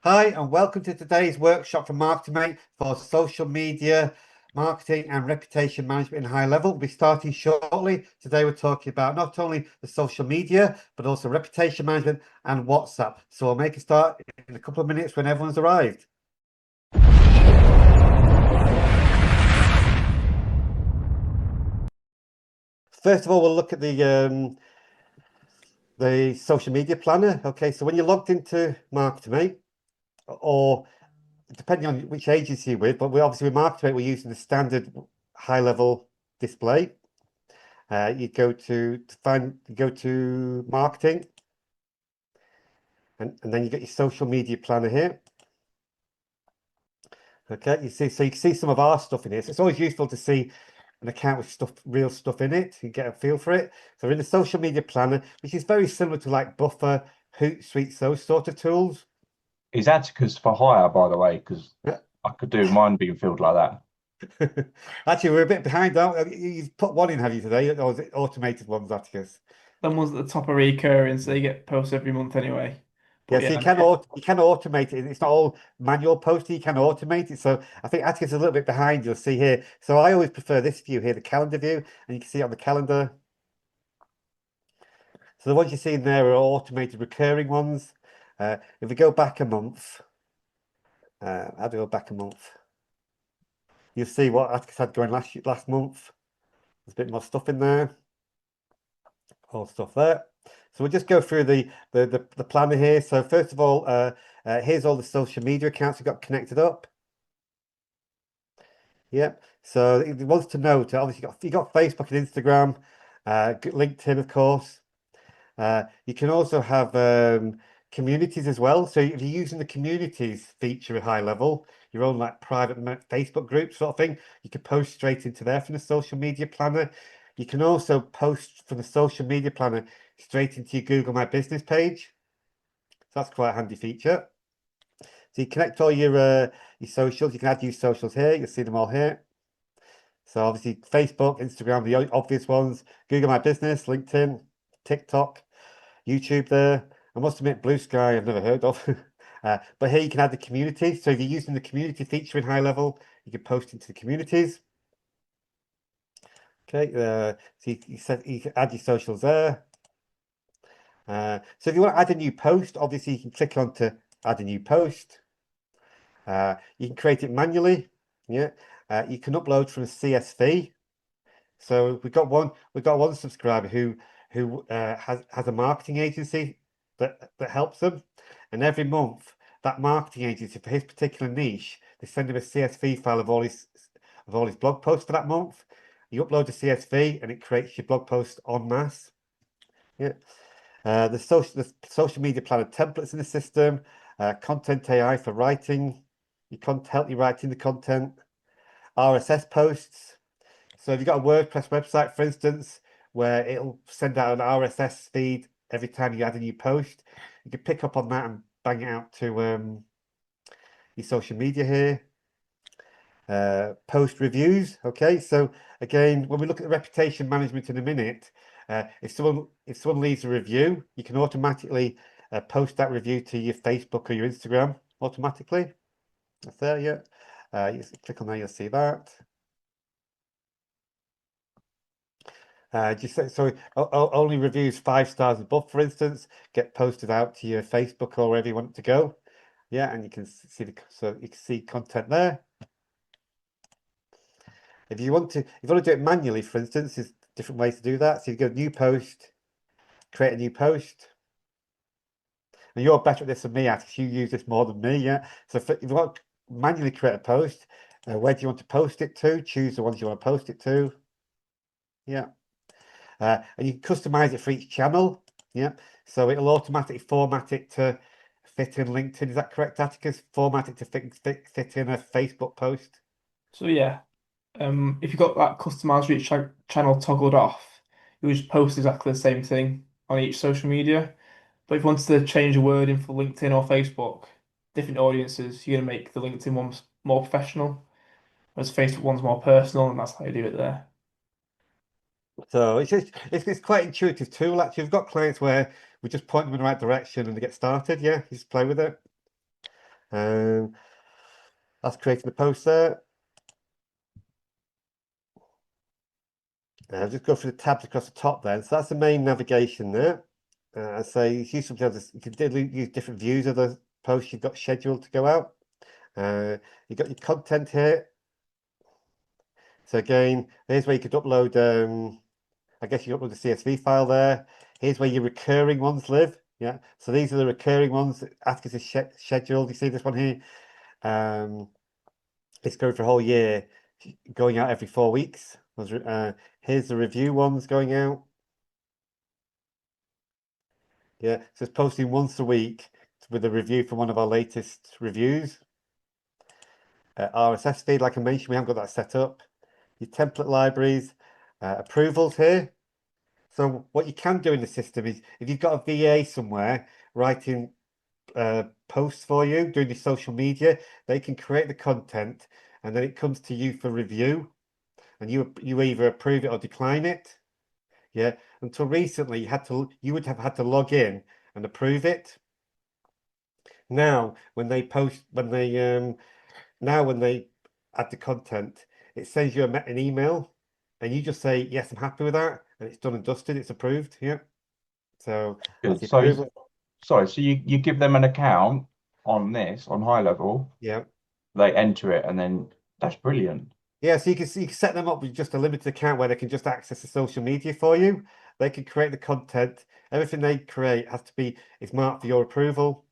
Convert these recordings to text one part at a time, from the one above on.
Hi, and welcome to today's workshop from Marketing for social media marketing and reputation management in high level. We'll be starting shortly. Today, we're talking about not only the social media, but also reputation management and WhatsApp. So we'll make a start in a couple of minutes when everyone's arrived. First of all, we'll look at the social media planner. Okay, so when you're logged into Marketing, or depending on which agency you're with, but we obviously with Marketing, we're using the standard high level display. You go to marketing, and then you get your social media planner here. Okay, you can see some of our stuff in here. So it's always useful to see an account with real stuff in it. You get a feel for it. So we're in the social media planner, which is very similar to like Buffer, Hootsuite, those sort of tools. Is Atticus for hire, by the way? Because Yeah. I could do mine being filled like that. Actually, we're a bit behind, aren't we? You've put one in, have you, today? Or is it automated ones, Atticus? Them ones at the top are recurring, so they get posted every month anyway. Yeah, But so yeah, you can automate it. It's not all manual posting. You can automate it. So I think Atticus is a little bit behind. You'll see here. So I always prefer this view here, the calendar view, and you can see it on the calendar. So the ones you see in there are automated recurring ones. If we go back a month, how do we go back a month? You'll see what Atticus had going last month. There's a bit more stuff in there. All stuff there. So we'll just go through the planner here. So first of all, here's all the social media accounts we've got connected up. Yep. So it wants to know to obviously you got Facebook and Instagram, LinkedIn, of course. You can also have communities as well. So if you're using the communities feature at high level, your own like private Facebook group sort of thing, you can post straight into there from the social media planner. You can also post from the social media planner straight into your Google My Business page. So that's quite a handy feature. So you connect all your socials. You can add your socials here. You'll see them all here. So obviously Facebook, Instagram, the obvious ones, Google My Business, LinkedIn, TikTok, YouTube there. I must admit, Blue Sky I've never heard of. But here you can add the community. So if you're using the community feature in high level, you can post into the communities. Okay, so you can add your socials there. So if you want to add a new post, obviously you can click on to add a new post. You can create it manually. Yeah. You can upload from a CSV. So we've got one subscriber who has a marketing agency that helps them, and every month that marketing agency for his particular niche, they send him a CSV file of all his blog posts for that month. You upload the CSV and it creates your blog post en masse. Yeah. The social media planner templates in the system, content AI for writing, help you writing the content, RSS posts. So if you've got a WordPress website, for instance, where it'll send out an RSS feed every time you add a new post, you can pick up on that and bang it out to your social media here. Post reviews. Okay, so again, when we look at the reputation management in a minute, if someone leaves a review, you can automatically post that review to your Facebook or your Instagram automatically. That's there, yeah. You click on there, you'll see that. So only reviews 5 stars above, for instance, get posted out to your Facebook or wherever you want it to go. Yeah, and you can see content there. If you want to do it manually, for instance, there's different ways to do that. So you go new post, create a new post. And you're better at this than me, Atticus. You use this more than me, yeah. So if you want to manually create a post, where do you want to post it to? Choose the ones you want to post it to. Yeah. And you can customize it for each channel. Yeah. So it'll automatically format it to fit in LinkedIn. Is that correct, Atticus? Format it to fit in a Facebook post. so yeah, if you've got that customized reach channel toggled off, you just post exactly the same thing on each social media. But if you wanted to change a wording for LinkedIn or Facebook, different audiences, you're gonna make the LinkedIn ones more professional, whereas Facebook one's more personal, and that's how you do it there. So it's quite intuitive tool. Actually, we've got clients where we just point them in the right direction and they get started. Yeah, you just play with it. That's creating the post there. I'll just go through the tabs across the top then. So that's the main navigation there. So it's useful to have this, you can use different views of the posts you've got scheduled to go out. You've got your content here. So again, here's where you could upload, I guess you upload the CSV file there. Here's where your recurring ones live. Yeah, so these are the recurring ones that Atticus is scheduled. You see this one here? It's going for a whole year, going out every 4 weeks. Here's the review ones going out. Yeah, so it's posting once a week with a review from one of our latest reviews. RSS feed, like I mentioned, we haven't got that set up. Your template libraries, approvals here. So what you can do in the system is, if you've got a VA somewhere writing posts for you, doing the social media, they can create the content and then it comes to you for review, and you either approve it or decline it. Yeah, until recently you would have had to log in and approve it. Now when they add the content, it sends you an email and you just say, yes, I'm happy with that, and it's done and dusted, it's approved. Yeah, so that's Good. the So, approval. sorry, so you give them an account on HighLevel, Yeah, they enter it, and then that's brilliant. yeah, so you can set them up with just a limited account where they can just access the social media for you. They can create the content. Everything they create is marked for your approval.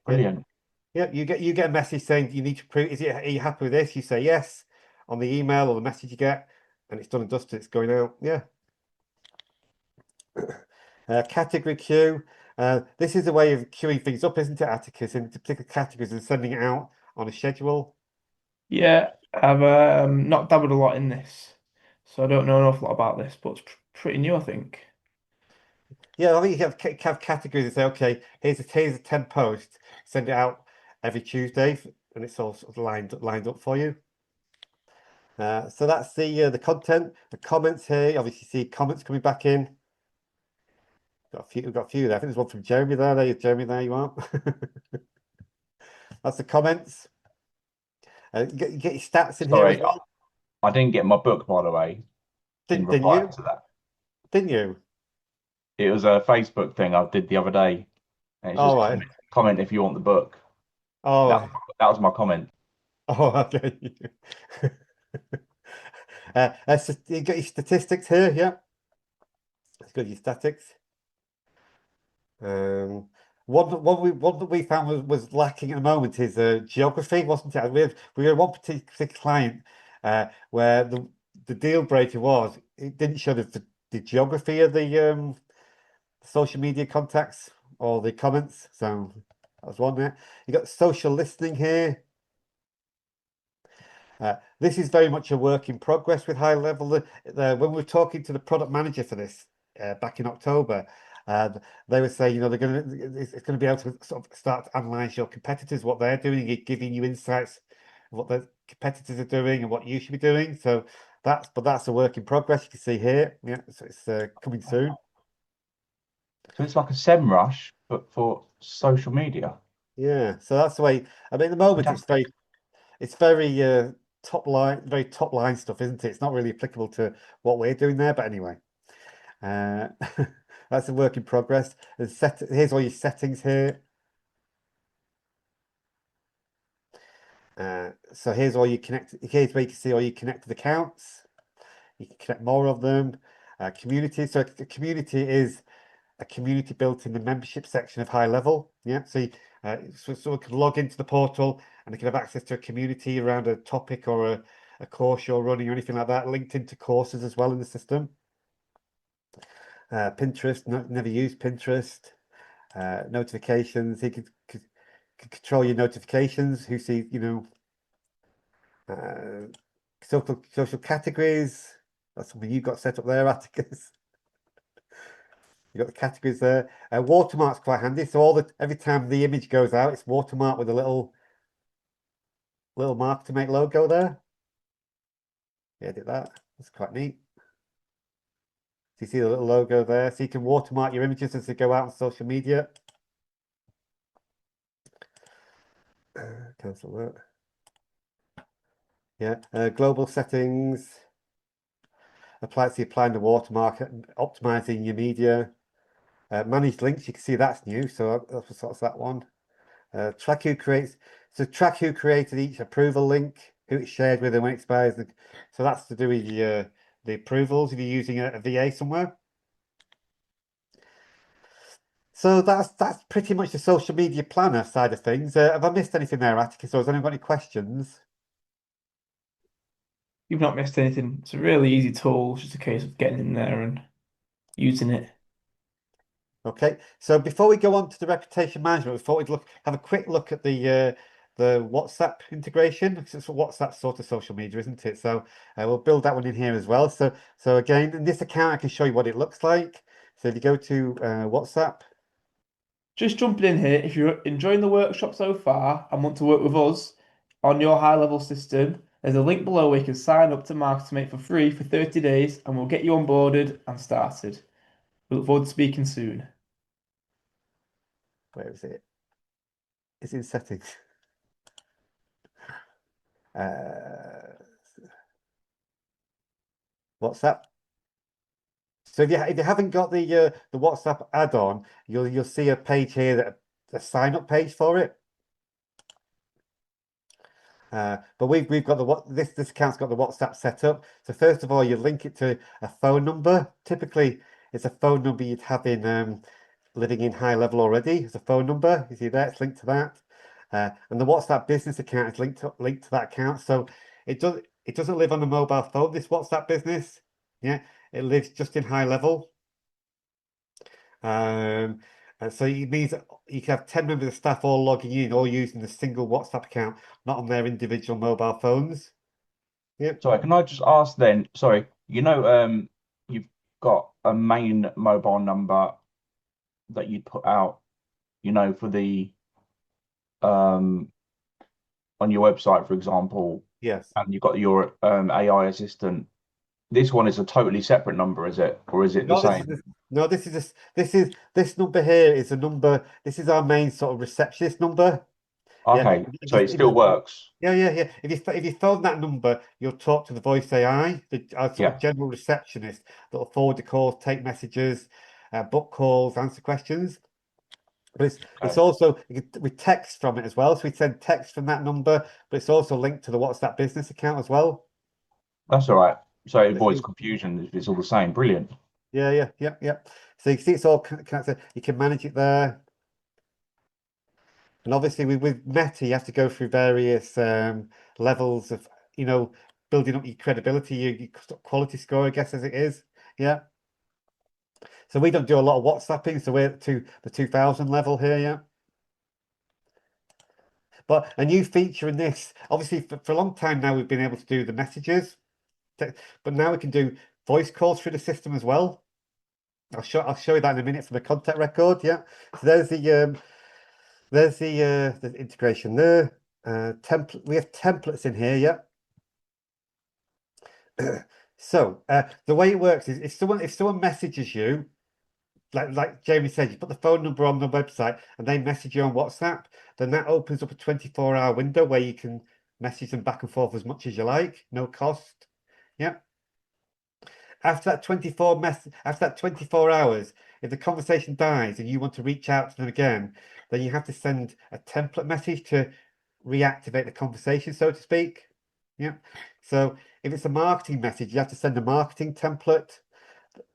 Yeah, Brilliant. yeah, you get a message saying you need to prove, are you happy with this? You say yes on the email or the message you get, and it's done and dusted, it's going out. Yeah. Category queue. This is a way of queuing things up, isn't it, Atticus, into particular categories and sending it out on a schedule. Yeah, I've not dabbled a lot in this, so I don't know an awful lot about this, but it's pretty new, I think. Yeah, I think you have categories and say, okay, here's a 10 post, send it out every Tuesday, and it's all sort of lined up for you. So that's the content. The comments here, obviously see comments coming back in. We've got a few there. I think there's one from Jeremy there. Jeremy, there you are. That's the comments. You get your stats in here as Sorry, well. I didn't get my book, by the way, in Didn't reply you? to that. Didn't you? It was a Facebook thing I did the other day, and it's All just right. comment if you want the book. All That right. that was my comment. Oh, okay. You got your statistics here, yeah. It's got your statistics. One that we found was lacking at the moment is geography, wasn't it? We had one particular client where the deal breaker was it didn't show the geography of the social media contacts or the comments. So that was one there. You got social listening here. This is very much a work in progress with HighLevel. When we were talking to the product manager for this back in October, they were saying, it's going to be able to sort of start to analyze your competitors, what they're doing, giving you insights of what the competitors are doing and what you should be doing. So that's a work in progress. You can see here, yeah. So it's coming soon. So it's like a SEMrush, but for social media. Yeah. So that's the way. I mean, at the moment, Fantastic. it's very very top line stuff, isn't it? It's not really applicable to what we're doing there, but anyway, uh, that's a work in progress. Here's all your settings here. So here's all you connect. Here's where you can see all your connected accounts. You can connect more of them. Community. So the community is a community built in the membership section of HighLevel. Yeah. So someone can log into the portal and they can have access to a community around a topic or a course you're running or anything like that, linked into courses as well in the system. Pinterest, never used Pinterest. Notifications, he could control your notifications, who sees, social categories. That's something you've got set up there, Atticus. You've got the categories there. Watermark's quite handy. So every time the image goes out, it's watermarked with a little mark to make logo there. Yeah, did that. That's quite neat. So you see the little logo there. So you can watermark your images as they go out on social media. Cancel that. Yeah, global settings. Applying the watermark, optimizing your media. Managed links, you can see that's new, so that's that one. Track who creates, so track who created each approval link, who it's shared with and when it expires. So that's to do with the approvals if you're using a VA somewhere. So that's pretty much the social media planner side of things. Have I missed anything there, Atticus, or has anyone got any questions? You've not missed anything. It's a really easy tool. It's just a case of getting in there and using it. Okay, so before we go on to the reputation management, we thought we'd have a quick look at the WhatsApp integration, because it's WhatsApp sort of social media, isn't it? So we'll build that one in here as well. So again, in this account, I can show you what it looks like. So if you go to WhatsApp, Just jumping in here, if you're enjoying the workshop so far and want to work with us on your high level system, there's a link below where you can sign up to Marketing for free for 30 days and we'll get you onboarded and started. We look forward to speaking soon. where is it? It's in settings. WhatsApp. So if you haven't got the WhatsApp add-on, you'll see a page here that a sign-up page for it. But we've got this account's got the WhatsApp set up. So first of all, you link it to a phone number. Typically, it's a phone number you'd have in living in HighLevel already. It's a phone number. You see there, it's linked to that. And the WhatsApp business account is linked to that account. So it doesn't live on a mobile phone, this WhatsApp business. Yeah, it lives just in HighLevel. And so it means that you can have 10 members of staff all logging in, all using the single WhatsApp account, not on their individual mobile phones. Yep. Sorry, can I just ask then? Sorry, you've got a main mobile number that you put out, for the on your website, for example, Yes. and you've got your AI assistant. This one is a totally separate number, is it, or is it the No, same? this number here is a number. This is our main sort of receptionist number. Yeah. Okay, so it still works. Yeah. If you phone that number, you'll talk to the voice AI, our sort Yeah. of general receptionist that'll forward the calls, take messages, book calls, answer questions. But it's Okay, also with text from it as well. So we send text from that number, but it's also linked to the WhatsApp business account as well. that's all right. So it Let's avoids see. confusion if it's all the same. Brilliant. Yeah. So you can see it's all connected. You can manage it there. And obviously with Meta, you have to go through various levels of, building up your credibility, your quality score, I guess, as it is. Yeah. So we don't do a lot of WhatsApping, so we're to the 2000 level here, yeah. But a new feature in this, obviously for a long time now, we've been able to do the messages, but now we can do voice calls through the system as well. I'll show you that in a minute for the contact record. Yeah. So there's the integration there. Template. We have templates in here. Yeah. So the way it works is if someone messages you, like Jamie said, you put the phone number on the website and they message you on WhatsApp, then that opens up a 24-hour window where you can message them back and forth as much as you like, no cost. Yeah. After that 24 hours, if the conversation dies and you want to reach out to them again, then you have to send a template message to reactivate the conversation, so to speak. Yeah. So if it's a marketing message, you have to send a marketing template,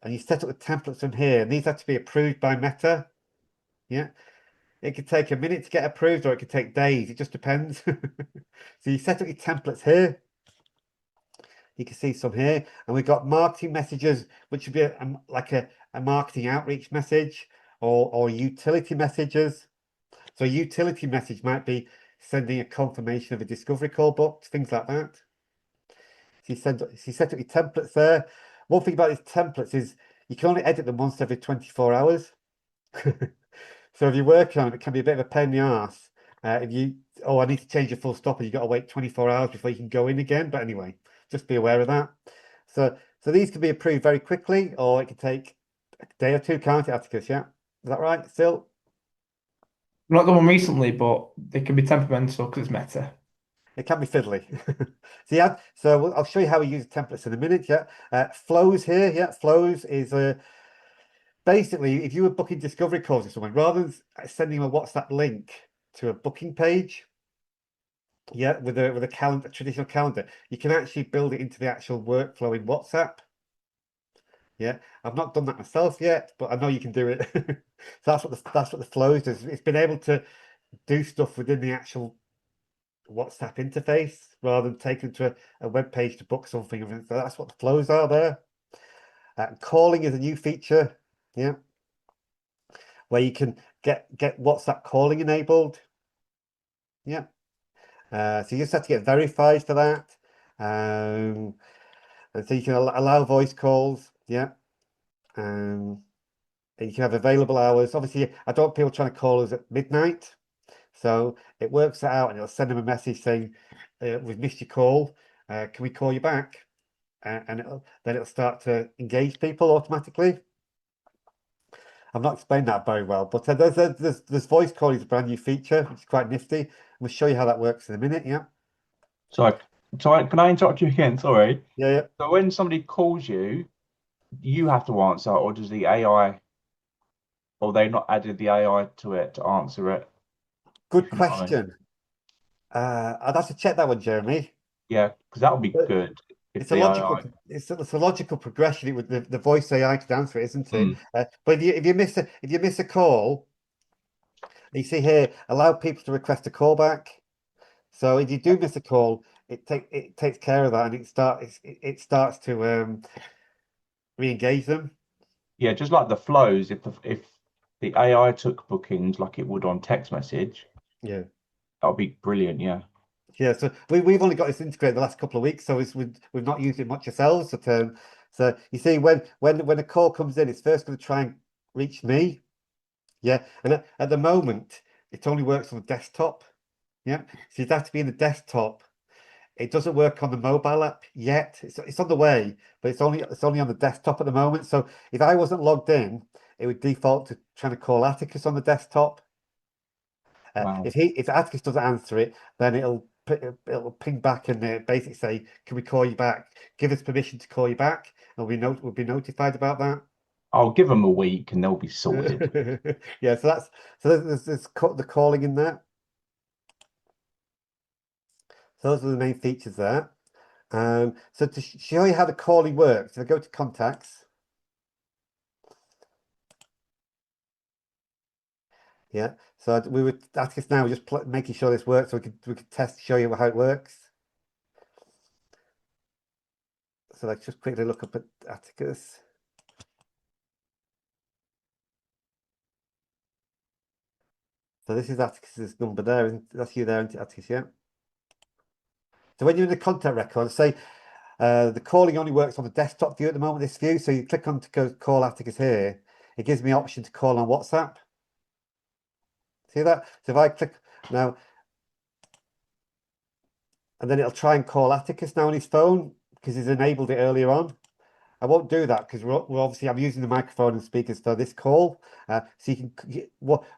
and you set up the templates from here. And these have to be approved by Meta. Yeah. It could take a minute to get approved, or it could take days. It just depends. So you set up your templates here. You can see some here, and we've got marketing messages, which would be like a marketing outreach message or utility messages. So a utility message might be sending a confirmation of a discovery call booked, things like that. So you set up your templates there. One thing about these templates is you can only edit them once every 24 hours. So if you're working on it, it can be a bit of a pain in the arse. I need to change a full stop, and you've got to wait 24 hours before you can go in again. But anyway, just be aware of that. So these can be approved very quickly, or it could take a day or two, can't it, Atticus? Yeah, is that right? Still? Not the one recently, but they can be temperamental because it's meta. It can be fiddly. So yeah, so I'll show you how we use templates in a minute. Yeah, flows here. Yeah, flows is basically if you were booking discovery calls with someone, rather than sending them a WhatsApp link to a booking page, yeah, with a calendar, traditional calendar, you can actually build it into the actual workflow in WhatsApp. Yeah, I've not done that myself yet, but I know you can do it. So that's what the flows does. It's been able to do stuff within the actual WhatsApp interface rather than taking to a web page to book something. So that's what the flows are there. Calling is a new feature, yeah, where you can get WhatsApp calling enabled. Yeah. So you just have to get verified for that. And so you can allow voice calls, yeah. And you can have available hours. Obviously, I don't want people trying to call us at midnight. So it works it out and it'll send them a message saying, we've missed your call. Can we call you back? And then it'll start to engage people automatically. I've not explained that very well, but there's voice calling is a brand new feature, which is quite nifty. We'll show you how that works in a minute. Yeah, So, can I interrupt you again? Sorry. yeah, yeah. So when somebody calls you, you have to answer, or does the AI, or they not added the AI to it to answer it? Good If you know what I mean. question. I'd have to check that one, Jeremy. Yeah, because that would be But good if the AI. it's a logical progression with the voice AI to answer it, isn't it? Mm, But if you miss a call, you see here, allow people to request a call back. So if you do miss a call, it takes care of that and it starts to re-engage them. yeah, just like the flows, if the AI took bookings like it would on text message, Yeah. that would be brilliant. Yeah. Yeah, so we've only got this integrated the last couple of weeks, so we've not used it much ourselves. So you see, when a call comes in, it's first going to try and reach me. Yeah, and at the moment, it only works on the desktop. Yeah, so you'd have to be in the desktop. It doesn't work on the mobile app yet. It's on the way, but it's only on the desktop at the moment. So if I wasn't logged in, it would default to trying to call Atticus on the desktop. Wow. If Atticus doesn't answer it, then it'll ping back and basically say, "Can we call you back? Give us permission to call you back." And we'll be notified about that. I'll give them a week and they'll be sorted. Yeah, the calling in there. So those are the main features there. So to show you how the calling works, if I go to contacts, yeah. So we would Atticus now, we're just making sure this works, so we could test, show you how it works. So let's just quickly look up at Atticus. So this is Atticus's number there, isn't that's you there, isn't it, Atticus? Yeah. So when you're in the contact record, say the calling only works on the desktop view at the moment, this view. So you click on to go call Atticus here, it gives me option to call on WhatsApp. See that? So if I click now, and then it'll try and call Atticus now on his phone because he's enabled it earlier on. I won't do that because we're obviously I'm using the microphone and speakers for this call. So you can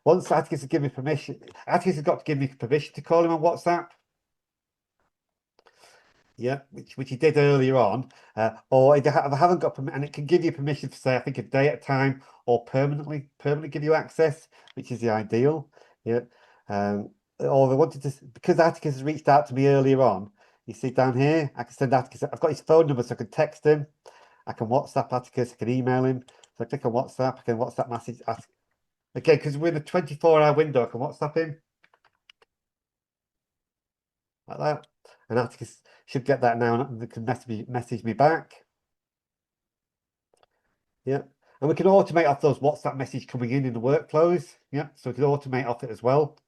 once Atticus has given me permission, Atticus has got to give me permission to call him on WhatsApp. Yeah, which he did earlier on. Or if I haven't got permission, and it can give you permission for say I think a day at a time or permanently give you access, which is the ideal. Yeah. Or I wanted to because Atticus has reached out to me earlier on. You see down here, I can send Atticus. I've got his phone number, so I can text him. I can WhatsApp Atticus. I can email him. So I click on WhatsApp. I can WhatsApp message. Okay, because we're in a 24-hour window, I can WhatsApp him like that. And Atticus should get that now and they can message me back. Yeah. And we can automate off those WhatsApp message coming in the workflows. Yeah. So we can automate off it as well.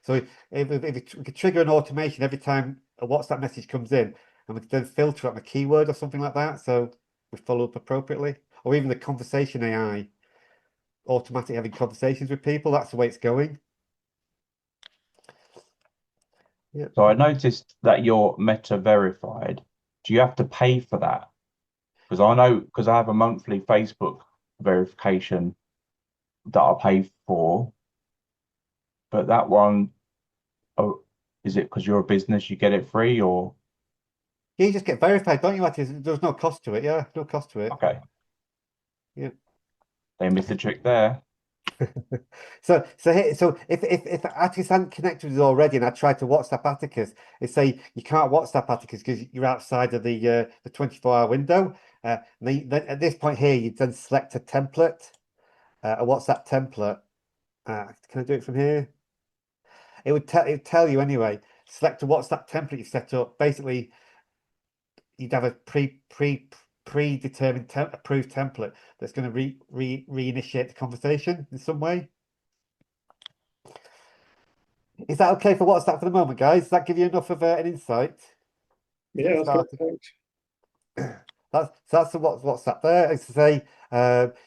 So if we could trigger an automation every time a WhatsApp message comes in, and we could then filter on a keyword or something like that. So we follow up appropriately. Or even the conversation AI, automatically having conversations with people. That's the way it's going. Yeah. So I noticed that you're Meta verified. Do you have to pay for that? Because I know, because I have a monthly Facebook verification that I pay for. But that one, oh, is it because you're a business you get it free or Yeah, you just get verified, don't you, Atticus? There's no cost to it. Yeah, no cost to it. okay? Yeah. They missed the trick there. So if Atticus hadn't connected with us already, and I tried to WhatsApp Atticus, it say you can't WhatsApp Atticus because you're outside of the 24-hour window. Then at this point here, you then select a template, a WhatsApp template. Can I do it from here? It'd tell you anyway. Select a WhatsApp template you set up. Basically, you'd have a predetermined approved template that's going to reinitiate the conversation in some way. Is that okay for WhatsApp for the moment, guys? Does that give you enough of an insight? Yeah, that's good. Thanks. That's the WhatsApp there. As I say,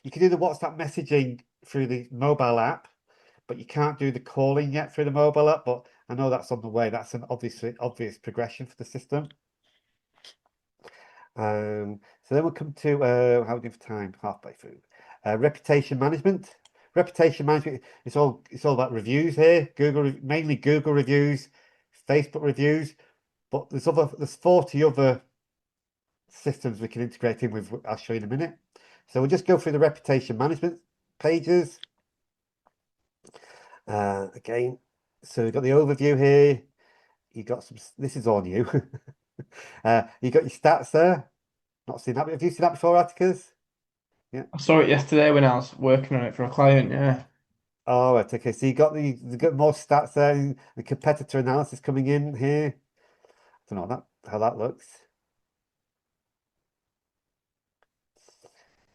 you can do the WhatsApp messaging through the mobile app, but you can't do the calling yet through the mobile app. But I know that's on the way. That's an obvious progression for the system. So then we'll come to how we do for time, halfway through. Reputation management. Reputation management. It's all about reviews here. Mainly Google reviews, Facebook reviews, but there's 40 other systems we can integrate in with. I'll show you in a minute. So we'll just go through the reputation management pages. Again, so we've got the overview here. You got some. This is all new. You got your stats there. Not seen that. Have you seen that before, Atticus? I saw it yesterday when I was working on it for a client. Yeah. Oh, right, okay. So you got more stats there, and the competitor analysis coming in here. I don't know how that looks.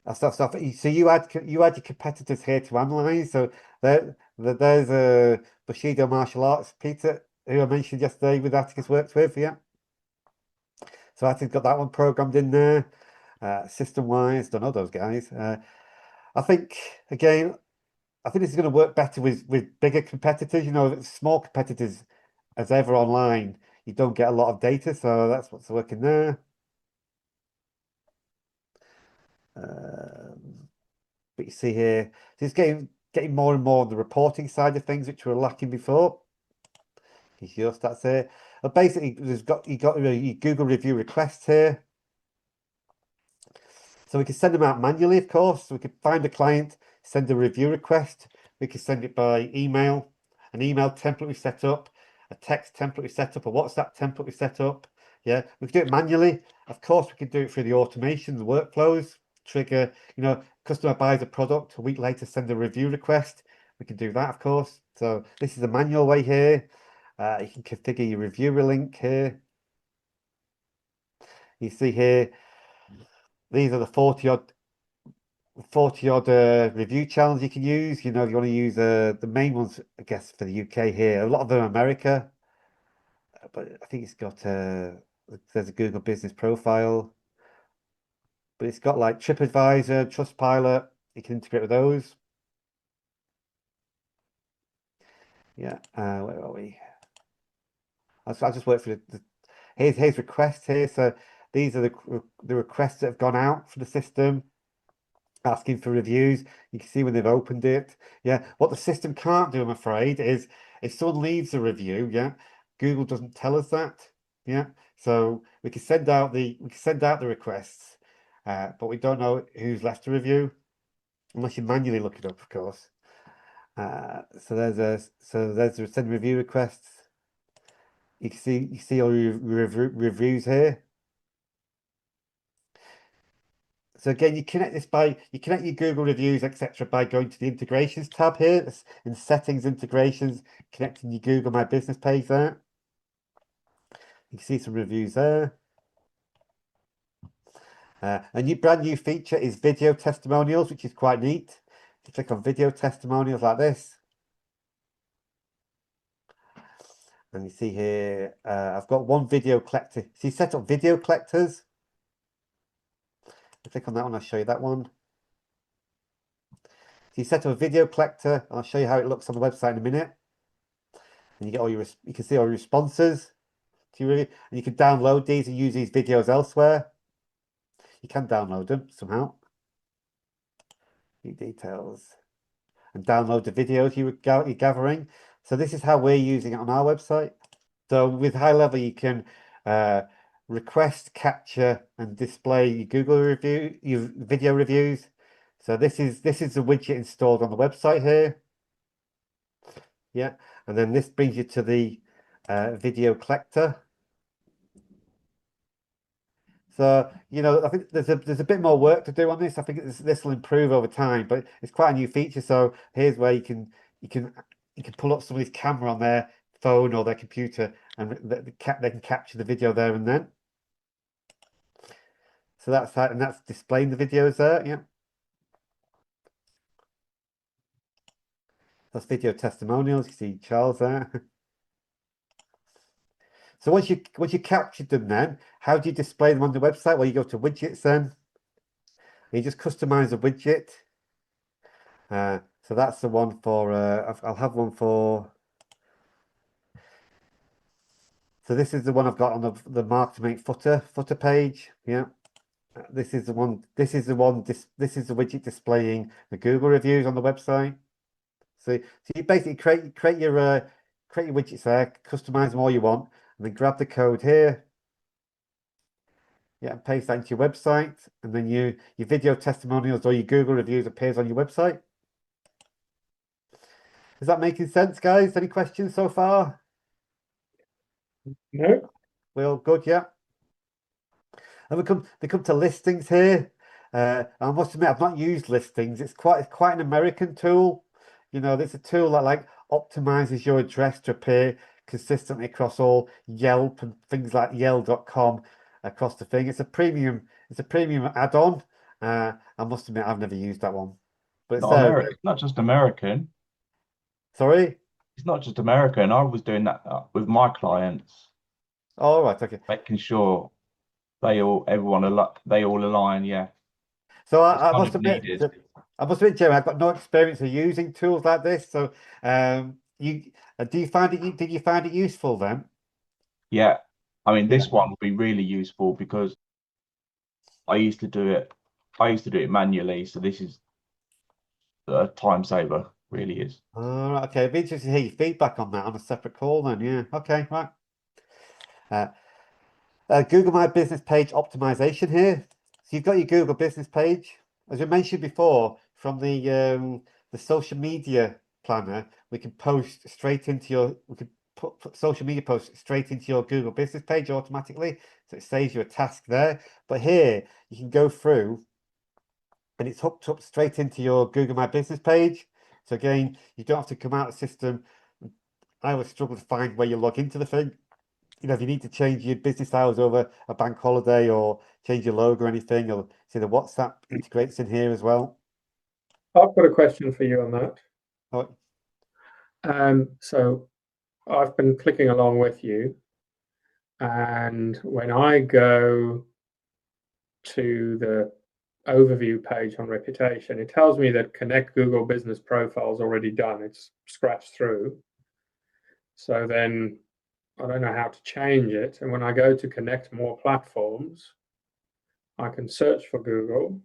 That stuff. So you add your competitors here to analyze. So there's a Bushido martial arts, Peter, who I mentioned yesterday with Atticus worked with. Yeah. So Atticus got that one programmed in there. System wise, don't know those guys. I think again. I think this is going to work better with bigger competitors. You know, small competitors, as ever online, you don't get a lot of data, so that's what's working there. But you see here, so it's getting more and more on the reporting side of things, which were lacking before. You see your stats here. But basically, you got your Google review requests here. So we can send them out manually, of course. So we could find a client, send a review request. We could send it by email, an email template we set up, a text template we set up, a WhatsApp template we set up. Yeah, we could do it manually. Of course, we could do it through the automation, the workflows, trigger, customer buys a product, a week later send a review request. We can do that, of course. So this is a manual way here. You can configure your reviewer link here. You see here, these are the 40 odd review channels you can use. You want to use the main ones, I guess, for the UK here. A lot of them are America, but I think it's got there's a Google Business Profile, but it's got like TripAdvisor, Trustpilot. You can integrate with those. Yeah, where are we? I'll just work for here's requests here. So these are the requests that have gone out for the system, asking for reviews. You can see when they've opened it. Yeah, what the system can't do, I'm afraid, is if someone leaves a review, yeah, Google doesn't tell us that. Yeah, so we can send out the requests, but we don't know who's left a review unless you manually look it up, of course. So there's the send review requests. You see all your reviews here. So again, you connect your Google reviews, etc., by going to the integrations tab here in settings, integrations, connecting your Google My Business page there. You can see some reviews there. A brand new feature is video testimonials, which is quite neat. You click on video testimonials like this. And you see here, I've got one video collector. So you set up video collectors. Click on that one, I'll show you that one. So you set up a video collector, and I'll show you how it looks on the website in a minute. And you get you can see all your responses to your review, and you can download these and use these videos elsewhere. You can download them somehow. New details and download the videos you're gathering. So this is how we're using it on our website. So with HighLevel, you can request, capture, and display your Google review, your video reviews. So this is the widget installed on the website here. Yeah, and then this brings you to the video collector. So, you know, I think there's a bit more work to do on this. I think this will improve over time, but it's quite a new feature. So here's where you can pull up somebody's camera on their phone or their computer, and they can capture the video there and then. So that's that, and that's displaying the videos there. Yeah, that's video testimonials. You see Charles there. So once you captured them, then how do you display them on the website? Well, you go to widgets then. And you just customize a widget. So that's the one for. I'll have one for. So this is the one I've got on the Mark to Make footer page. Yeah. This is the one. This is the one. This is the widget displaying the Google reviews on the website. So you basically create your widgets there, customize them all you want, and then grab the code here. Yeah, and paste that into your website, and then your video testimonials or your Google reviews appears on your website. Is that making sense, guys? Any questions so far? No. We all good? Yeah. And we come to listings here. I must admit, I've not used listings. It's quite an American tool. You know, it's a tool that like optimizes your address to appear consistently across all Yelp and things like Yelp.com across the thing. It's a premium add-on. I must admit, I've never used that one, but it's Not there. American. It's not just American. Sorry. It's not just American. I was doing that with my clients, All right. Okay. making sure they all align. Yeah, So it's I kind must of admit, needed. Jeremy, I've got no experience of using tools like this. So, you did you find it useful then? Yeah, I mean, Yeah. this one would be really useful because I used to do it. I used to do it manually, so this is a time saver. Really is. All right. Okay. It'd be interesting to hear your feedback on that on a separate call then. Yeah. Okay. Right. Uh, Google My Business page optimization here. So you've got your Google Business page. As we mentioned before, from the social media planner, we can post straight into your. We can put social media posts straight into your Google Business page automatically, so it saves you a task there. But here you can go through, and it's hooked up straight into your Google My Business page. So again, you don't have to come out of the system. I always struggle to find where you log into the thing. You know, if you need to change your business hours over a bank holiday or change your logo or anything, or see the WhatsApp integrates in here as well. I've got a question for you on that. Oh, So I've been clicking along with you, and when I go to the overview page on reputation, it tells me that Connect Google Business Profile is already done. It's scratched through. So then I don't know how to change it. And when I go to connect more platforms, I can search for Google,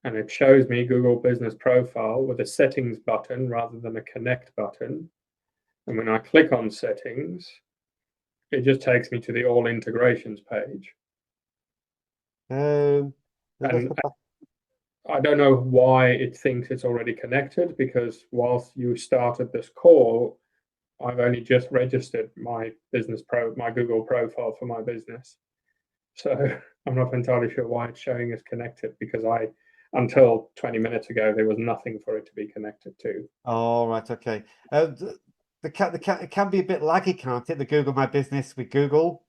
and it shows me Google Business Profile with a settings button rather than a connect button. And when I click on settings, it just takes me to the all integrations page. let's And go back. I don't know why it thinks it's already connected, because whilst you started this call, I've only just registered my my Google profile for my business. So I'm not entirely sure why it's showing as connected, because until 20 minutes ago, there was nothing for it to be connected to. All right, okay. It can be a bit laggy, can't it? The Google My Business with Google.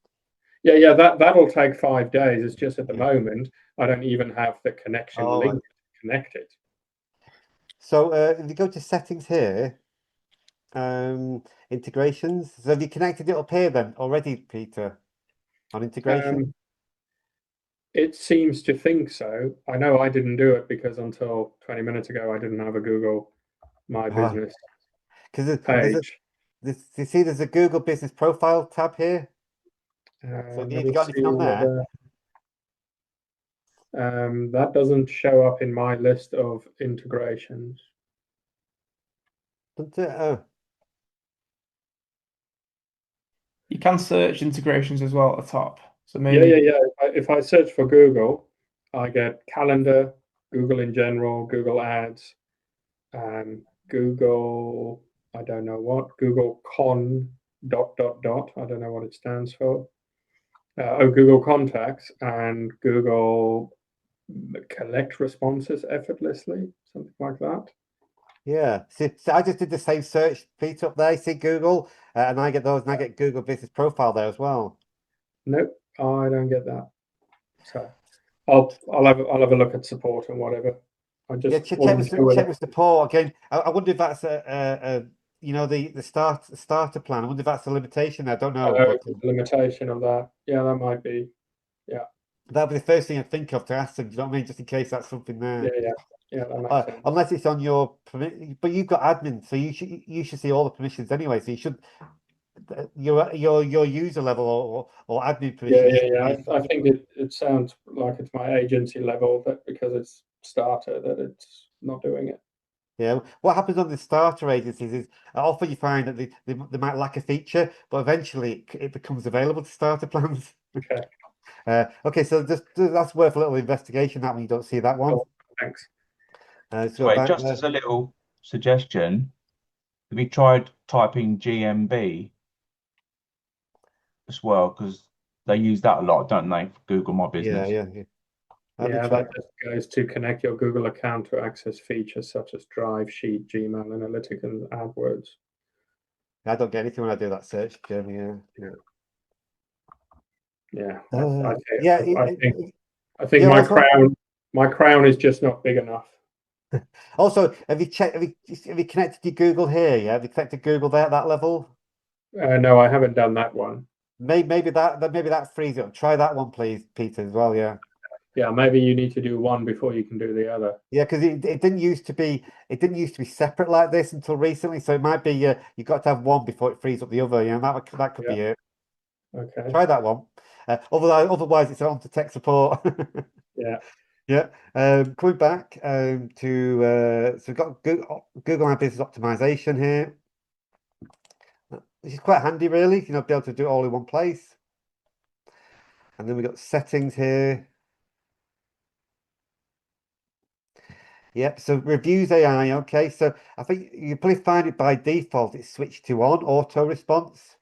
Yeah, that'll take 5 days. It's just at the Yeah. moment, I don't even have the connection All right. link connected. So if you go to settings here, integrations. So have you connected it up here then already, Peter, on integration? It seems to think so. I know I didn't do it because until 20 minutes ago, I didn't have a Google My Business Because page. you see there's a Google Business Profile tab here. So have Let you me got see anything on there? whether that doesn't show up in my list of integrations. Doesn't it? Oh. You can search integrations as well at the top. So Yeah, maybe yeah. If I search for Google, I get calendar, Google in general, Google Ads, Google, I don't know what, Google Con dot. I don't know what it stands for. Google Contacts and Google Collect responses effortlessly, something like that. Yeah, so I just did the same search feat up there. See Google, and I get those, and I get Google Business Profile there as well. Nope, I don't get that. So I'll have a look at support and whatever. I Yeah, just wasn't sure check whether with support again. I wonder if that's a you know the starter plan. I wonder if that's a limitation. I don't know, but the limitation of that. Yeah, that might be. Yeah, that'll be the first thing I think of to ask them. Do you know what I mean? Just in case that's something yeah, there. yeah. That makes sense. Unless it's on your permit, but you've got admin, so you should see all the permissions anyway. So you should your user level or admin Yeah, permissions. yeah, yeah. I think it sounds like it's my agency level, but because it's starter, that it's not doing it. Yeah, what happens on the starter agencies is often you find that they might lack a feature, but eventually it becomes available to starter plans. Okay, Okay, so that's worth a little investigation. That when you don't see that one. cool. Thanks. Let's go Sorry, back just there. as a little suggestion, have you tried typing GMB as well? Because they use that a lot, don't they, for Google My Business? Yeah. Let me Yeah, try. that just goes to connect your Google account to access features such as Drive, Sheet, Gmail, Analytics, and AdWords. I don't get anything when I do that search, Jeremy. Yeah. Yeah, Yeah. I think Yeah. Also, my crown is just not big enough. also, have you checked? Have you connected to Google here? Yeah. Have you connected Google there at that level? No, I haven't done that one. Maybe that frees it up. Try that one, please, Peter, as well. Yeah. Yeah, maybe you need to do one before you can do the other. Yeah, because it didn't used to be separate like this until recently. So it might be you've got to have one before it frees up the other. Yeah, that could be it. Okay. Try that one. Otherwise it's on to tech support. Yeah. Yeah. Coming back to so we've got Google My Business Optimization here, which is quite handy, really. Be able to do it all in one place. And then we've got settings here. Yep, so reviews AI, okay. So I think you probably find it by default, it's switched to on auto response.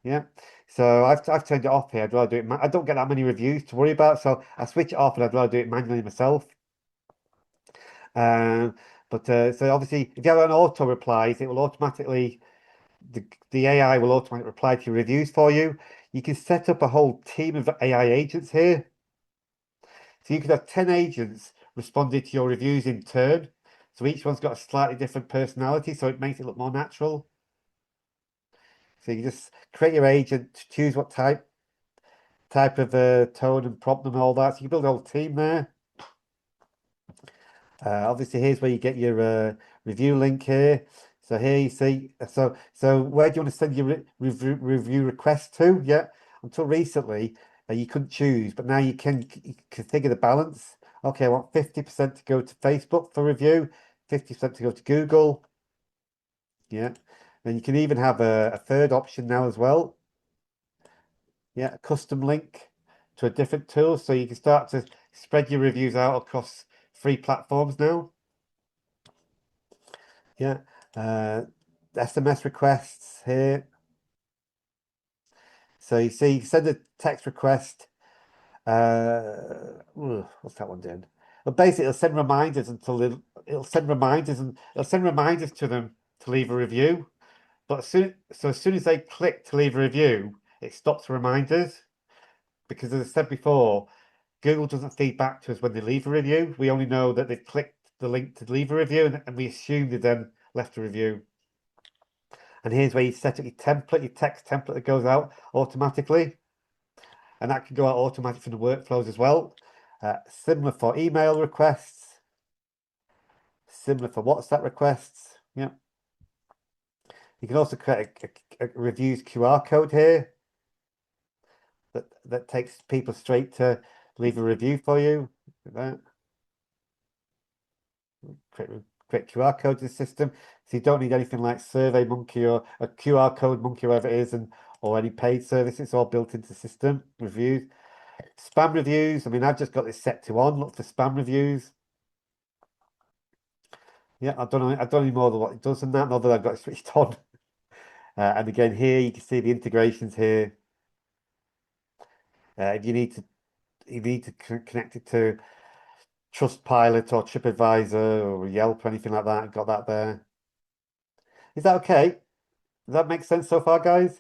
Yeah. So I've turned it off here. I'd rather do it. I don't get that many reviews to worry about, so I switch it off and I'd rather do it manually myself. So obviously if you have an auto replies, it will automatically the AI will automatically reply to your reviews for you. You can set up a whole team of AI agents here. So you could have 10 agents responding to your reviews in turn. So each one's got a slightly different personality, so it makes it look more natural. So you just create your agent, choose what type of tone and prompt and all that. So you build a whole team there. Obviously, here's where you get your review link here. So here you see. So where do you want to send your review request to? Yeah, until recently you couldn't choose, but now you can configure the balance. Okay, I want 50% to go to Facebook for review, 50% to go to Google. Yeah, and you can even have a third option now as well. Yeah, a custom link to a different tool, so you can start to spread your reviews out across 3 platforms now. Yeah, SMS requests here. So you see, send a text request. What's that one doing? But basically, it'll send reminders it'll send reminders to them to leave a review. But as soon as they click to leave a review, it stops reminders because, as I said before, Google doesn't feed back to us when they leave a review. We only know that they've clicked the link to leave a review, and we assume they then left a review. And here's where you set up your template, your text template that goes out automatically. And that can go out automatically from the workflows as well. Similar for email requests. Similar for WhatsApp requests. Yeah. You can also create a reviews QR code here that takes people straight to leave a review for you. Like that. Create QR codes in the system. So you don't need anything like SurveyMonkey or a QR code monkey, whatever it is, and or any paid service. It's all built into the system. Reviews, spam reviews. I mean, I've just got this set to on. Look for spam reviews. Yeah, I've done any more than what it does than that. Not that I've got it switched on. And again, here you can see the integrations here. If you need to connect it to Trustpilot or TripAdvisor or Yelp or anything like that. I've got that there. Is that okay? Does that make sense so far, guys?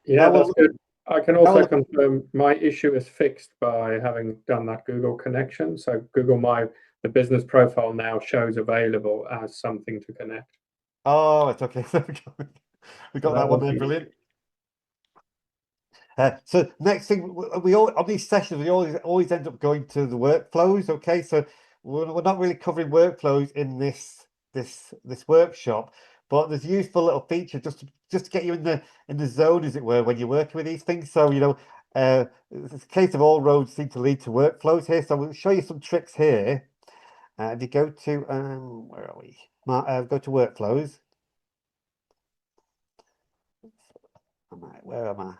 Yeah, Now that's we'll- good. I can now also we'll- confirm my issue is fixed by having done that Google connection. So the business profile now shows available as something to connect. Oh, it's okay. We got So that one will there, be- brilliant. So next thing, we all on these sessions we always end up going to the workflows. Okay, so we're not really covering workflows in this workshop, but there's a useful little feature just to get you in the zone, as it were, when you're working with these things. So it's a case of all roads seem to lead to workflows here. So we'll show you some tricks here. If you go to where are we? Go to workflows. Where am I?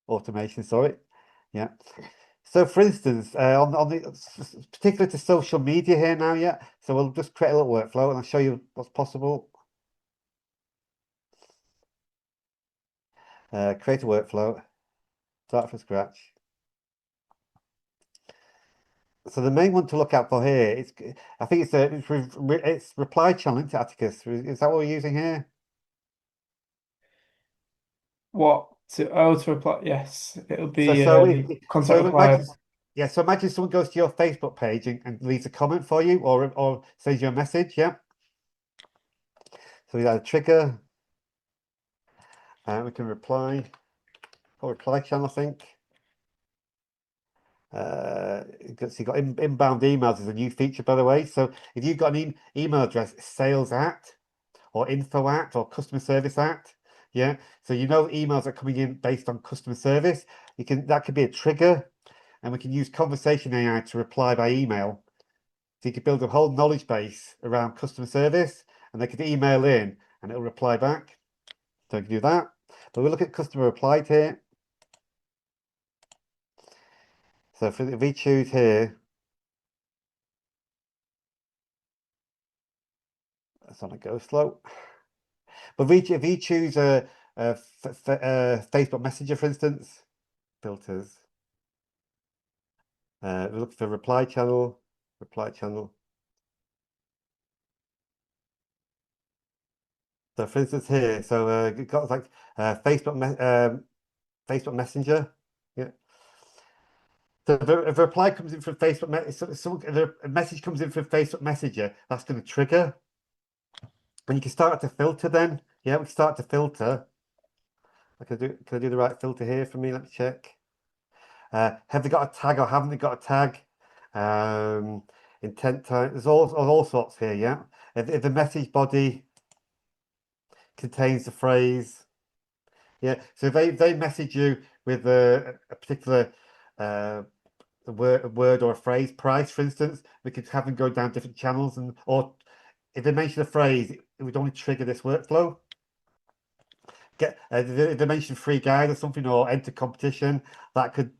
Automation, sorry. Yeah. So for instance, on the particular to social media here now, yeah. So we'll just create a little workflow and I'll show you what's possible. Create a workflow, start from scratch. So the main one to look out for here, I think it's reply channel, isn't it, Atticus? Is that what we're using here? What to reply? Yes, it'll be contact so reply. imagine someone goes to your Facebook page and leaves a comment for you or sends you a message, yeah. So we got a trigger, and we can reply channel, I think. So you've got inbound emails is a new feature, by the way. So if you've got an email address, sales at or info at or customer service at, yeah. So emails are coming in based on customer service. That could be a trigger, and we can use conversation AI to reply by email. So you could build a whole knowledge base around customer service, and they could email in and it'll reply back. So you can do that. But we'll look at customer replied here. So if we choose here, that's on a go slow. But if we choose a Facebook Messenger, for instance, filters. We look for reply channel. So for instance here, so you've got like Facebook Messenger. Yeah. So if a reply comes in from Facebook, if a message comes in from Facebook Messenger, that's going to trigger. And you can start to filter then. Yeah, we can start to filter. Can I do the right filter here for me? Let me check. Have they got a tag or haven't they got a tag? Intent time. There's all sorts here, yeah. If the message body contains the phrase, yeah. So if they message you with a particular word or a phrase, price, for instance, we could have them go down different channels, or if they mention a phrase, it would only trigger this workflow. If they mention free guide or something, or enter competition, that could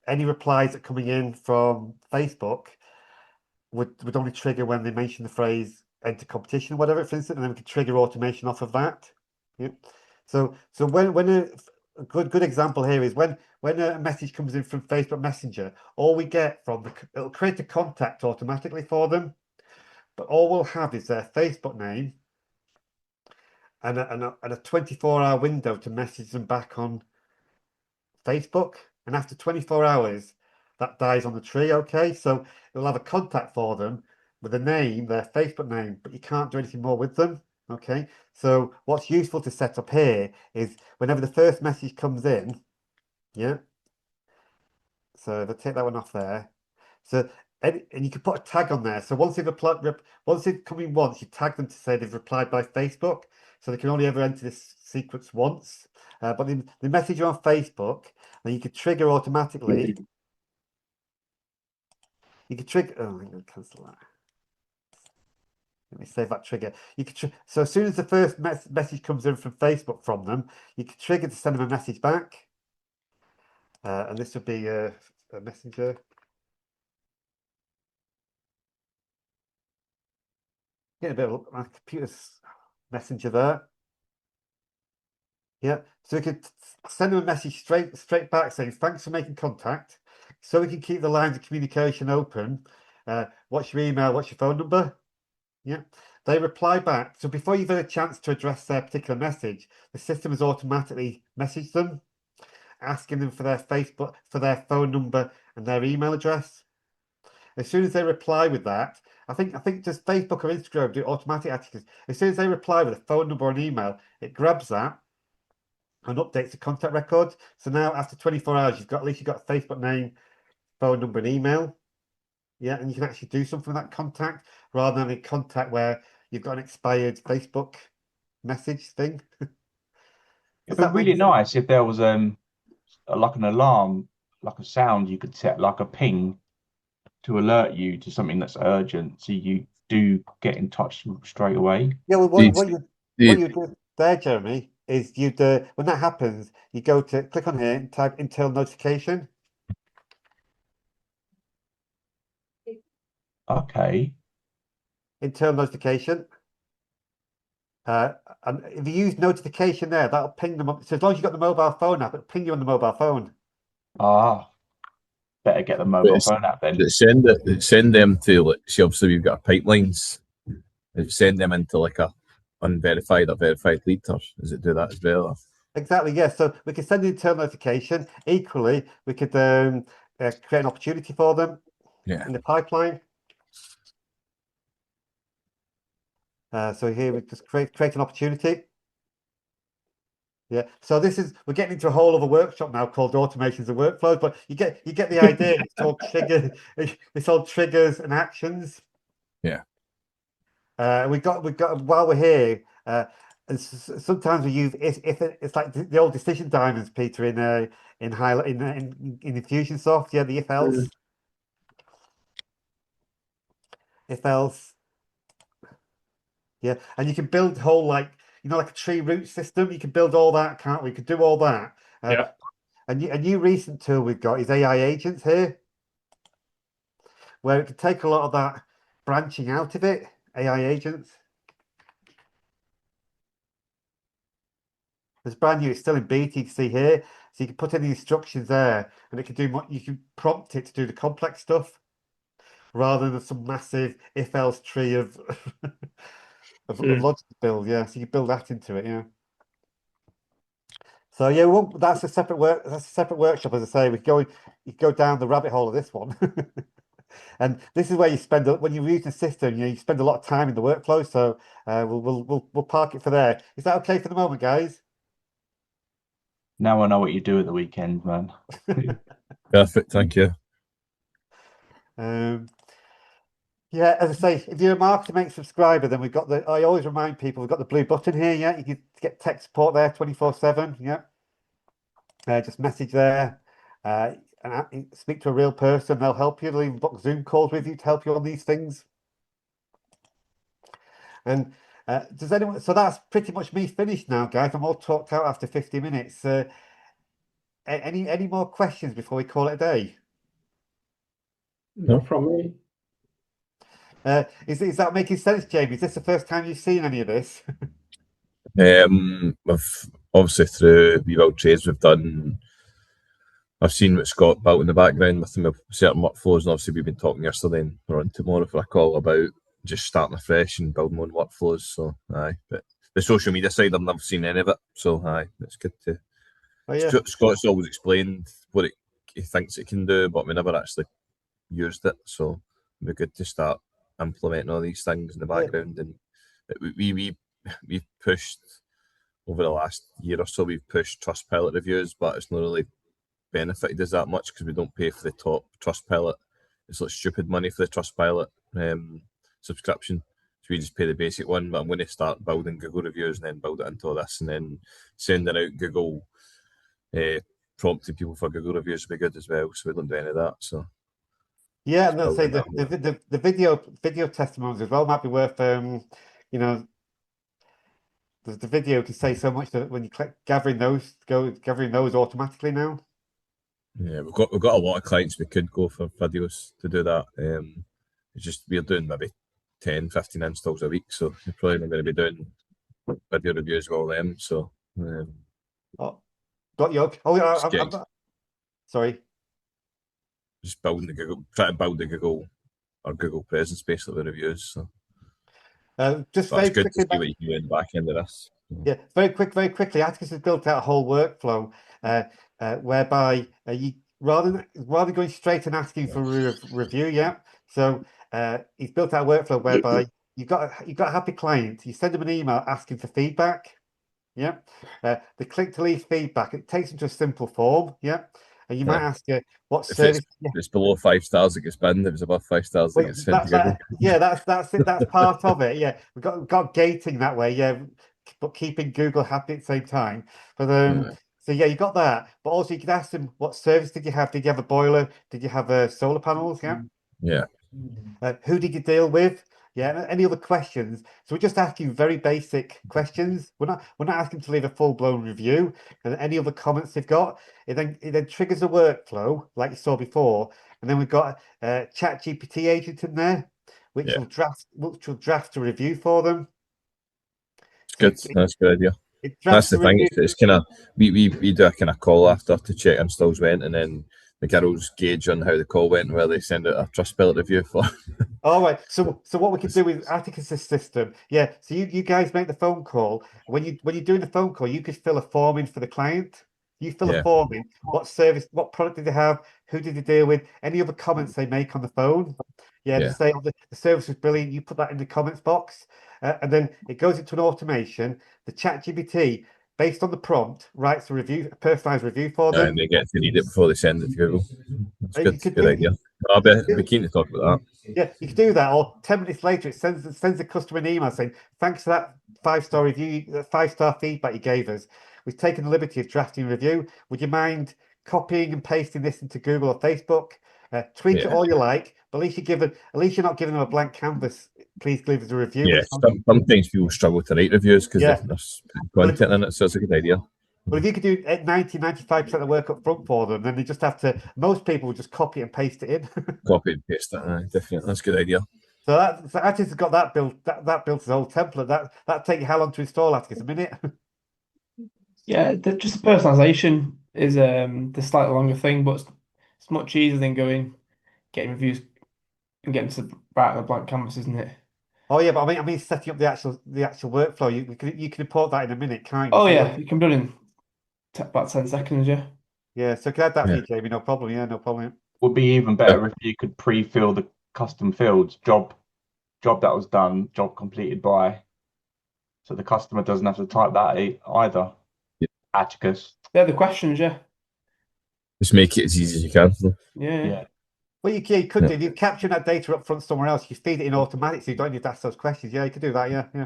any replies that are coming in from Facebook would only trigger when they mention the phrase enter competition, whatever, for instance, and then we could trigger automation off of that. Yeah. So when a good example here is when a message comes in from Facebook Messenger, all we get it'll create a contact automatically for them, but all we'll have is their Facebook name and a 24-hour window to message them back on Facebook. And after 24 hours, that dies on the tree. Okay, so it'll have a contact for them with a name, their Facebook name, but you can't do anything more with them. Okay, so what's useful to set up here is whenever the first message comes in, yeah. So if I take that one off there, so and you can put a tag on there. So once they've come in once, you tag them to say they've replied by Facebook. So they can only ever enter this sequence once. But the message on Facebook, and you could trigger automatically. You could trigger. Oh, I'm going to cancel that. Let me save that trigger. You can so as soon as the first message comes in from Facebook from them, you can trigger to send them a message back. And this would be a messenger. Get a bit of my computer's messenger there. Yeah, so we could send them a message straight back saying thanks for making contact. So we can keep the lines of communication open. What's your email? What's your phone number? Yeah, they reply back. So before you've had a chance to address their particular message, the system has automatically messaged them, asking them for their Facebook, for their phone number and their email address. As soon as they reply with that, I think just Facebook or Instagram do it automatically. As soon as they reply with a phone number or an email, it grabs that and updates the contact record. So now after 24 hours, at least you've got a Facebook name, phone number, and email. Yeah, and you can actually do something with that contact rather than a contact where you've got an expired Facebook message thing. It'd be really nice if there was like an alarm, like a sound you could set, like a ping to alert you to something that's urgent, so you do get in touch straight away. Yeah, well, what you do there, Jeremy, is you'd when that happens, you go to click on here and type internal notification. Okay. Internal notification. And if you use notification there, that'll ping them up. So as long as you've got the mobile phone app, it'll ping you on the mobile phone. Ah, better get the mobile phone app then. Send them to, like, see, obviously we've got our pipelines. Send them into like a unverified or verified lead, or does it do that as well? Exactly, yes. So we can send internal notification. Equally, we could create an opportunity for them in the pipeline. So here we just create an opportunity. Yeah. So we're getting into a whole other workshop now called automations and workflows, but you get the idea. It's all triggers. It's all triggers and actions. Yeah. We've got while we're here. And sometimes we use if it's like the old decision diamonds, Peter, in Infusionsoft. Yeah, the if else. If else. Yeah, and you can build whole like a tree root system. You can build all that, can't we? You can do all that. Yeah. And a new recent tool we've got is AI agents here, where it can take a lot of that branching out of it. AI agents. It's brand new. It's still in beta. You can see here, so you can put in the instructions there, and it can do what you can prompt it to do the complex stuff, rather than some massive if-else tree of of logic to build. Yeah, so you can build that into it. Yeah. So yeah, that's a separate workshop. As I say, you go down the rabbit hole of this one, and this is where you spend when you use the system. You spend a lot of time in the workflow. So we'll park it for there. Is that okay for the moment, guys? Now I know what you do at the weekend, man. Perfect, thank you. Yeah, as I say, if you're a Market Make subscriber, then we've got I always remind people we've got the blue button here. Yeah, you can get tech support there 24/7. Yeah, just message there, and speak to a real person. They'll help you. They'll even book Zoom calls with you to help you on these things. And does anyone? So that's pretty much me finished now, guys. I'm all talked out after 50 minutes. Any more questions before we call it a day? Not from me. Is that making sense, Jamie? Is this the first time you've seen any of this? We've obviously through Weevil Trades we've done. I've seen what Scott built in the background with certain workflows, and obviously we've been talking yesterday and we're on tomorrow for a call about just starting afresh and building my own workflows. So aye, but the social media side I've never seen any of it. So aye, it's good to. Oh, yeah. Scott's always explained what he thinks it can do, but we never actually used it. So it'd be good to start implementing all these things in the background. And we've pushed over the last year or so. We've pushed Trustpilot reviews, but it's not really benefited us that much because we don't pay for the top Trustpilot. It's like stupid money for the Trustpilot subscription. So we just pay the basic one. But I'm going to start building Google reviews and then build it into all this, and then sending out Google. Prompting people for Google reviews would be good as well, so we don't do any of that. So Yeah, and I'll say building that more. the video testimonials as well might be worth you know, the video can say so much that when you click gathering those automatically now. Yeah, we've got a lot of clients we could go for videos to do that. It's just we're doing maybe 10, 15 installs a week, so you're probably not going to be doing video reviews with all them. So Oh, got you. Oh, yeah, just getting, sorry. just building the Google, trying to build the Google or Google presence basically with reviews. So Just but very it's good to quickly see what you can do in the back end of this. Yeah, very quickly. Atticus has built out a whole workflow whereby you rather than going straight and asking for a review, yeah. So he's built out a workflow whereby you've got a happy client. You send them an email asking for feedback, yeah. They click to leave feedback. It takes them to a simple form, yeah. And you might Yeah. ask what If service. it's below 5 stars, it gets binned. If it's above 5 stars, it Well, gets sent to Google. yeah, that's it. That's part of it. Yeah, we've got gating that way. Yeah, but keeping Google happy at the same time. But so yeah, you got that. But also you could ask them what service did you have? Did you have a boiler? Did you have solar panels? Yeah. Yeah. Who did you deal with? Yeah. Any other questions? So we're just asking very basic questions. We're not asking to leave a full blown review. And any other comments they've got, it then triggers a workflow like you saw before. And then we've got a Chat GPT agent in there, which Yeah. will draft a review for them. It's So good. That's a good idea. it That's drafts the a thing. review. It's kind of we do a kind of call after to check installs went, and then the girls gauge on how the call went, and where they send out a Trustpilot review for. All right. So what we could do with Atticus's system, yeah. So you guys make the phone call. When you're doing the phone call, you could fill a form in for the client. You fill a Yeah. form in. What service, what product did they have? Who did they deal with? Any other comments they make on the phone? Yeah, Yeah. to say, oh, the service was brilliant. You put that in the comments box, and then it goes into an automation. The Chat GPT, based on the prompt, writes a personalized review for them. And they get to read it before they send it to Google. That's You good. could Good do, idea. I'll be keen to talk about that. Yeah, you could do that, or 10 minutes later, it sends the customer an email saying, "Thanks for that 5-star review, 5-star feedback you gave us. We've taken the liberty of drafting a review. Would you mind copying and pasting this into Google or Facebook? Tweak it Yeah. all you like, but at least you're not giving them a blank canvas. Please leave us a review." Yeah. Sometimes people struggle to write reviews because Yeah. there's Well, if, content in it, so it's a good idea. well, if you could do 95% of the work up front for them, then they just have to. Most people will just copy and paste it in. Copy and paste it. Definitely. That's a good idea. So Atticus has got that built. That built his old template. That take you how long to install, Atticus? A minute? Yeah, just the personalization is the slightly longer thing, but it's much easier than getting reviews and getting to write on a blank canvas, isn't it? Oh yeah, but I mean setting up the actual workflow. You can import that in a minute, can't you? Oh So yeah, you can do it in about 10 seconds, yeah. yeah. So can I add that for Yeah. you, Jamie? No problem. Yeah, no problem. Would be even better if you could pre-fill the custom fields. Job that was done, job completed by, so the customer doesn't have to type that either. Yeah. Atticus. They're the questions, yeah. Just make it as easy as you can. Yeah. Yeah. Well, you could do. If you're capturing that data up front somewhere else, you feed it in automatic, so you don't need to ask those questions. Yeah, you could do that. Yeah, yeah.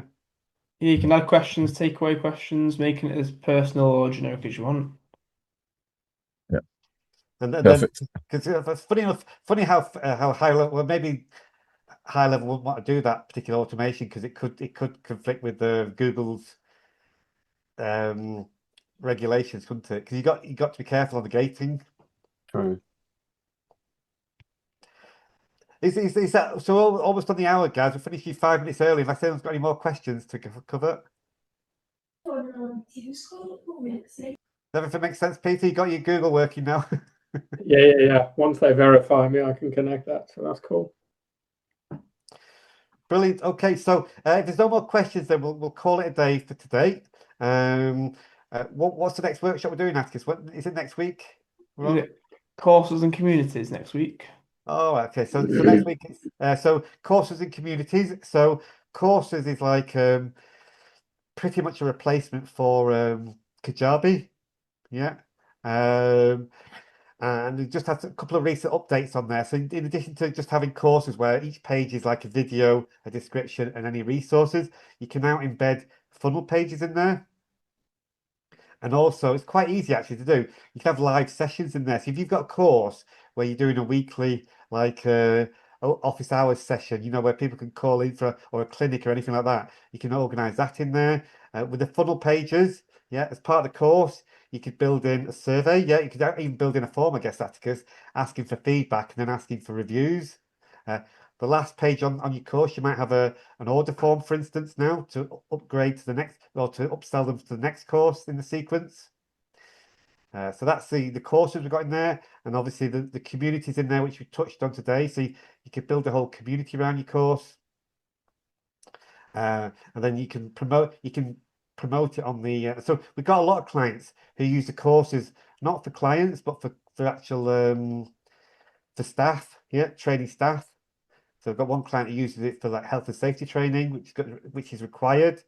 Yeah, you can add questions, take away questions, making it as personal or generic as you want. And then Perfect. because it's funny enough, funny how HighLevel. Well, maybe HighLevel wouldn't want to do that particular automation because it could conflict with Google's regulations, couldn't it? Because you got to be careful on the gating. True. Is that so? Almost on the hour, guys. We're finishing 5 minutes early. Unless anyone's got any more questions to cover. Everything makes sense, Peter. You got your Google working now. Yeah. Once they verify me, I can connect that. So that's cool. Brilliant. Okay, so if there's no more questions, then we'll call it a day for today. What's the next workshop we're doing, Atticus? What is it next week? Is it courses and communities next week? Oh, okay. So next week is so courses and communities. So courses is like pretty much a replacement for Kajabi. Yeah. And it just has a couple of recent updates on there. So in addition to just having courses where each page is like a video, a description, and any resources, you can now embed funnel pages in there. And also, it's quite easy actually to do. You can have live sessions in there. So if you've got a course where you're doing a weekly, like office hours session, you know, where people can call in for, or a clinic or anything like that, you can organize that in there. With the funnel pages, yeah, as part of the course, you could build in a survey. Yeah, you could even build in a form, I guess, Atticus, asking for feedback and then asking for reviews. The last page on your course, you might have an order form, for instance, now to upgrade to the next, or to upsell them to the next course in the sequence. So that's the courses we've got in there, and obviously the communities in there, which we touched on today. So you could build a whole community around your course, and then you can promote it on the. So we've got a lot of clients who use the courses not for clients, but for actual for staff, yeah, training staff. So I've got one client who uses it for like health and safety training, which is required.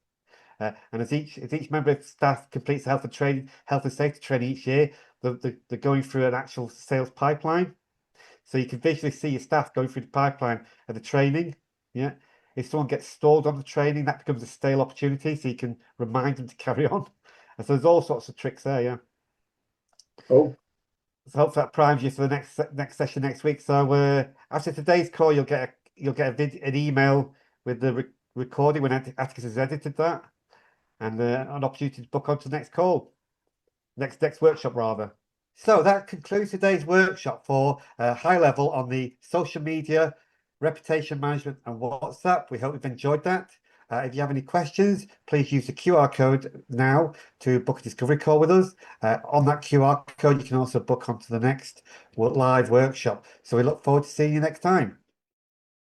And as each member of staff completes health and safety training each year, they're going through an actual sales pipeline. So you can visually see your staff going through the pipeline of the training. Yeah. If someone gets stalled on the training, that becomes a stale opportunity. So you can remind them to carry on. And so there's all sorts of tricks there. Yeah. Oh, So hopefully that primes you for the next session next week. So after today's call, you'll get an email with the recording when Atticus has edited that, and an opportunity to book on to the next call, next workshop rather. So that concludes today's workshop for HighLevel on the social media, reputation management, and WhatsApp. We hope you've enjoyed that. If you have any questions, please use the QR code now to book a discovery call with us. On that QR code, you can also book onto the next live workshop. So we look forward to seeing you next time.